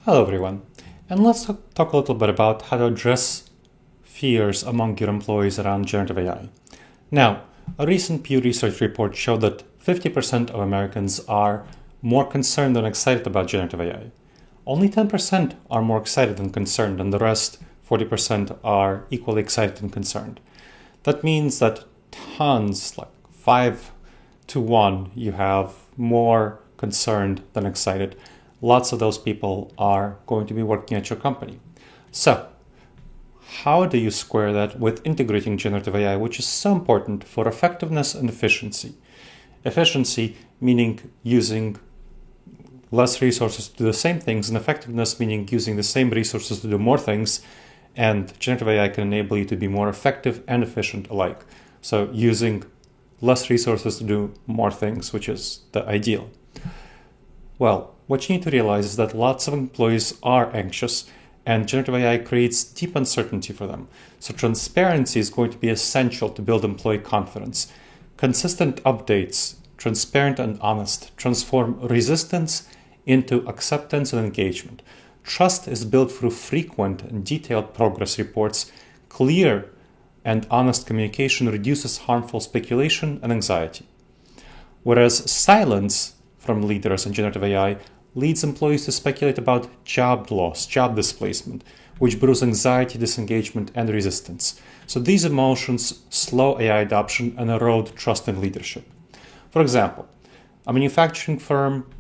Hello everyone, and let's talk a little bit about how to address fears among your employees around generative AI. Now, a recent Pew Research report showed that 50% of Americans are more concerned than excited about generative AI. Only 10% are more excited than concerned, and the rest, 40%, are equally excited and concerned. That means that tons, like 5 to 1, you have more concerned than excited. Lots of those people are going to be working at your company. So, how do you square that with integrating generative AI, which is so important for effectiveness and efficiency? Efficiency meaning using less resources to do the same things, and effectiveness meaning using the same resources to do more things. And generative AI can enable you to be more effective and efficient alike. So using less resources to do more things, which is the ideal. Well, what you need to realize is that lots of employees are anxious, and generative AI creates deep uncertainty for them. So transparency is going to be essential to build employee confidence. Consistent updates, transparent and honest, transform resistance into acceptance and engagement. Trust is built through frequent and detailed progress reports. Clear and honest communication reduces harmful speculation and anxiety. Whereas silence from leaders in generative AI leads employees to speculate about job loss, job displacement, which brews anxiety, disengagement, and resistance. So these emotions slow AI adoption and erode trust in leadership. For example, a manufacturing firm,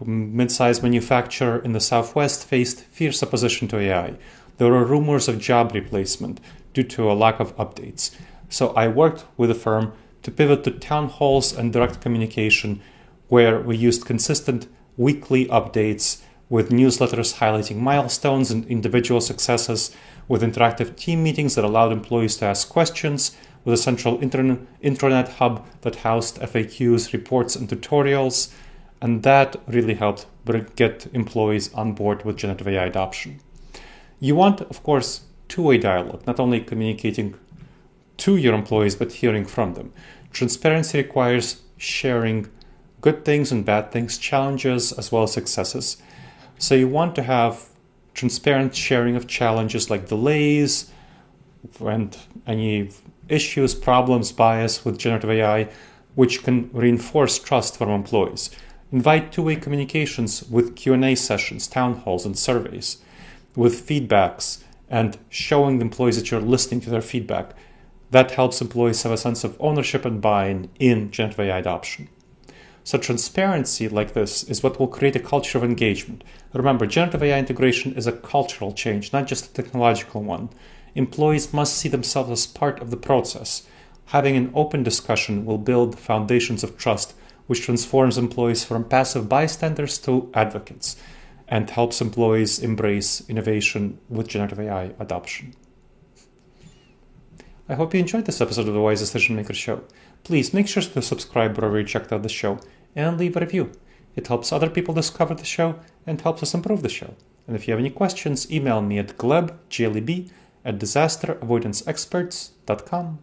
mid-sized manufacturer in the Southwest, faced fierce opposition to AI. There were rumors of job replacement due to a lack of updates. So I worked with the firm to pivot to town halls and direct communication, where we used consistent weekly updates with newsletters highlighting milestones and individual successes, with interactive team meetings that allowed employees to ask questions, with a central intranet hub that housed FAQs, reports, and tutorials. And that really helped get employees on board with generative AI adoption. You want, of course, two-way dialogue, not only communicating to your employees, but hearing from them. Transparency requires sharing good things and bad things, challenges as well as successes. So you want to have transparent sharing of challenges like delays and any issues, problems, bias with generative AI, which can reinforce trust from employees. Invite two-way communications with Q&A sessions, town halls, and surveys, with feedbacks, and showing the employees that you're listening to their feedback. That helps employees have a sense of ownership and buy-in in generative AI adoption. So transparency like this is what will create a culture of engagement. Remember, generative AI integration is a cultural change, not just a technological one. Employees must see themselves as part of the process. Having an open discussion will build foundations of trust, which transforms employees from passive bystanders to advocates and helps employees embrace innovation with generative AI adoption. I hope you enjoyed this episode of the Wise Decision Maker Show. Please make sure to subscribe wherever you checked out the show and leave a review. It helps other people discover the show and helps us improve the show. And if you have any questions, email me at gleb, Gleb, at disasteravoidanceexperts.com.